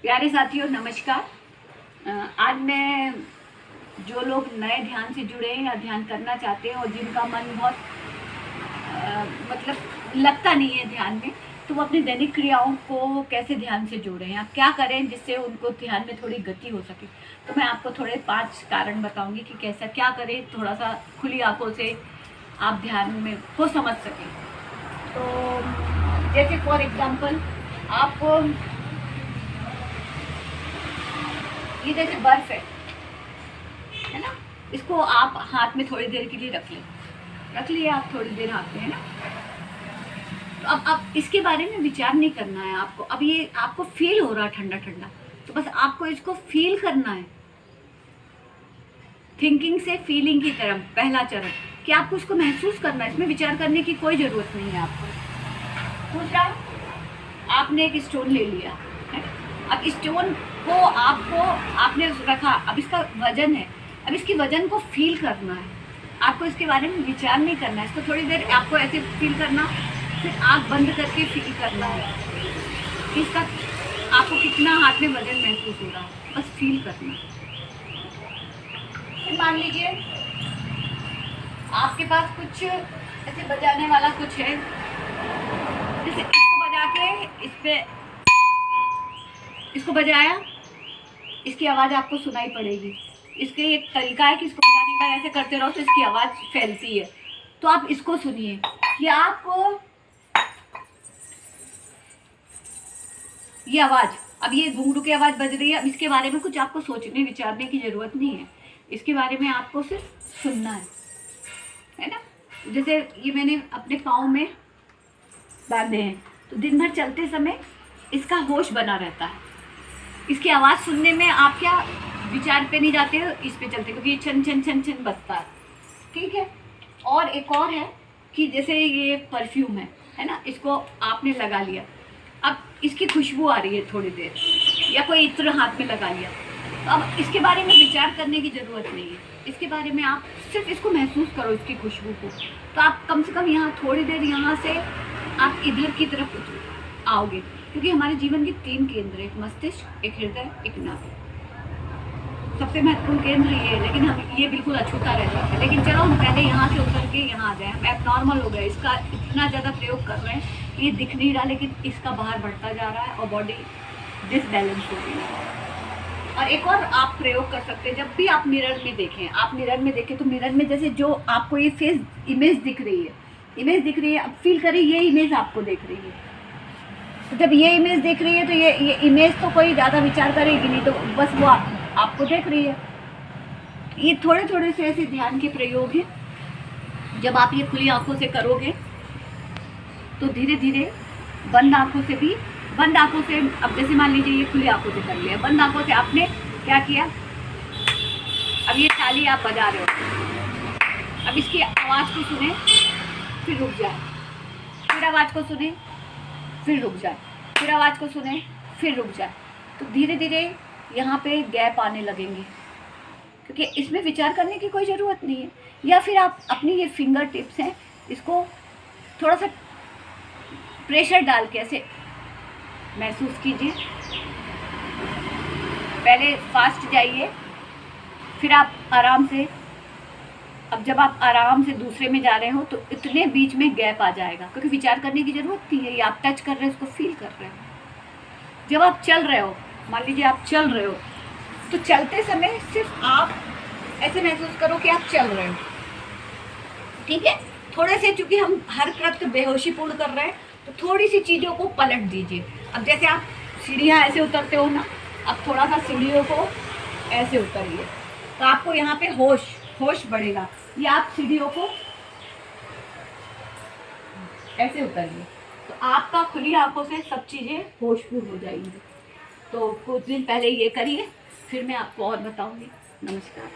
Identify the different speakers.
Speaker 1: प्यारे साथियों नमस्कार। आज मैं जो लोग नए ध्यान से जुड़े हैं या ध्यान करना चाहते हैं और जिनका मन बहुत मतलब लगता नहीं है ध्यान में, तो वो अपनी दैनिक क्रियाओं को कैसे ध्यान से जोड़ें या क्या करें जिससे उनको ध्यान में थोड़ी गति हो सके। तो मैं आपको थोड़े 5 कारण बताऊंगी कि कैसा क्या करें, थोड़ा सा खुली आंखों से आप ध्यान में को समझ सकें। तो जैसे फॉर एग्जाम्पल आप ये जैसे बर्फ है ना, इसको आप हाथ में थोड़ी देर के लिए रख लिए आप थोड़ी देर हाथ में, है ना। तो अब इसके बारे में विचार नहीं करना है आपको। अब ये आपको फील हो रहा है ठंडा ठंडा, तो बस आपको इसको फील करना है। थिंकिंग से फीलिंग की तरफ पहला चरण कि आपको इसको महसूस करना है, इसमें विचार करने की कोई ज़रूरत नहीं है आपको। दूसरा, आपने एक स्टोन ले लिया है, अब स्टोन को आपने रखा, अब इसका वजन है, अब इसकी वजन को फील करना है। आपको इसके बारे में विचार नहीं करना है, इसको थोड़ी देर आपको ऐसे फील करना, फिर आँख बंद करके फील करना है कि इसका आपको कितना हाथ में वजन महसूस हो रहा है, बस फील करना है। फिर मान लीजिए आपके पास कुछ ऐसे बजाने वाला कुछ है, जैसे इसको बजा के इसको बजाया, इसकी आवाज़ आपको सुनाई पड़ेगी। इसके एक तरीका है कि इसको बजाने का ऐसे करते रहो तो इसकी आवाज़ फैलती है। तो आप इसको सुनिए कि आपको ये आवाज़, अब ये घुंघरू की आवाज़ बज रही है, अब इसके बारे में कुछ आपको सोचने विचारने की ज़रूरत नहीं है, इसके बारे में आपको सिर्फ सुनना है ना। जैसे ये मैंने अपने पाँव में बांधे हैं, तो दिन भर चलते समय इसका होश बना रहता है। इसकी आवाज़ सुनने में आप क्या विचार पे नहीं जाते हो, इस पे चलते, क्योंकि ये छन छन छन छन बजता है, ठीक है। और एक और है कि जैसे ये परफ्यूम है ना, इसको आपने लगा लिया, अब इसकी खुशबू आ रही है थोड़ी देर, या कोई इत्र हाथ में लगा लिया, तो अब इसके बारे में विचार करने की ज़रूरत नहीं है, इसके बारे में आप सिर्फ इसको महसूस करो, इसकी खुशबू को। तो आप कम से कम यहाँ थोड़ी देर यहाँ से आप इधर की तरफ आओगे, क्योंकि हमारे जीवन के 3 केंद्र हैं, एक मस्तिष्क, एक हृदय, एक नाभि। सबसे महत्वपूर्ण केंद्र ये है, लेकिन हम ये बिल्कुल अछूता रह जाता है। लेकिन चलो हम पहले यहाँ से उतर के यहाँ आ जाए, हम एबनॉर्मल हो गए, इसका इतना ज़्यादा प्रयोग कर रहे हैं कि ये दिख नहीं रहा, लेकिन इसका बाहर बढ़ता जा रहा है और बॉडी डिसबैलेंस हो रही है। और एक और आप प्रयोग कर सकते हैं, जब भी आप मिरर में देखें, तो मिरर में जैसे जो आपको ये फेस इमेज दिख रही है, अब फील करिए ये इमेज आपको दिख रही है। तो जब ये इमेज देख रही है तो ये इमेज तो कोई ज़्यादा विचार करेगी नहीं, तो बस वो आपको देख रही है। ये थोड़े थोड़े से ऐसे ध्यान के प्रयोग हैं। जब आप ये खुली आंखों से करोगे तो धीरे धीरे बंद आंखों से अब जैसे मान लीजिए ये खुली आंखों से कर लिया, बंद आंखों से आपने क्या किया, अब ये ताली आप बजा रहे हो, अब इसकी आवाज़ को सुने फिर रुक जाए, फिर आवाज़ को सुने फिर रुक जाए, फिर आवाज़ को सुने फिर रुक जाए। तो धीरे धीरे यहाँ पे गैप आने लगेंगे, क्योंकि इसमें विचार करने की कोई ज़रूरत नहीं है। या फिर आप अपनी ये फिंगर टिप्स हैं, इसको थोड़ा सा प्रेशर डाल के ऐसे महसूस कीजिए। पहले फास्ट जाइए, फिर आप आराम से, अब जब आप आराम से दूसरे में जा रहे हो तो इतने बीच में गैप आ जाएगा, क्योंकि विचार करने की ज़रूरत नहीं है, ये आप टच कर रहे हो, उसको फील कर रहे हो। जब आप चल रहे हो, मान लीजिए आप चल रहे हो, तो चलते समय सिर्फ आप ऐसे महसूस करो कि आप चल रहे हो, ठीक है। थोड़े से, चूँकि हम हर कृत्य बेहोशीपूर्ण कर रहे हैं, तो थोड़ी सी चीज़ों को पलट दीजिए। अब जैसे आप सीढ़ियाँ ऐसे उतरते हो ना, अब थोड़ा सा सीढ़ियों को ऐसे उतरिए, तो आपको यहाँ पे होश बढ़ेगा। ये आप सीढ़ियों को ऐसे उतरिए, तो आपका खुली आंखों से सब चीज़ें होशपूर्ण हो जाएंगी। तो कुछ दिन पहले ये करिए, फिर मैं आपको और बताऊंगी। नमस्कार।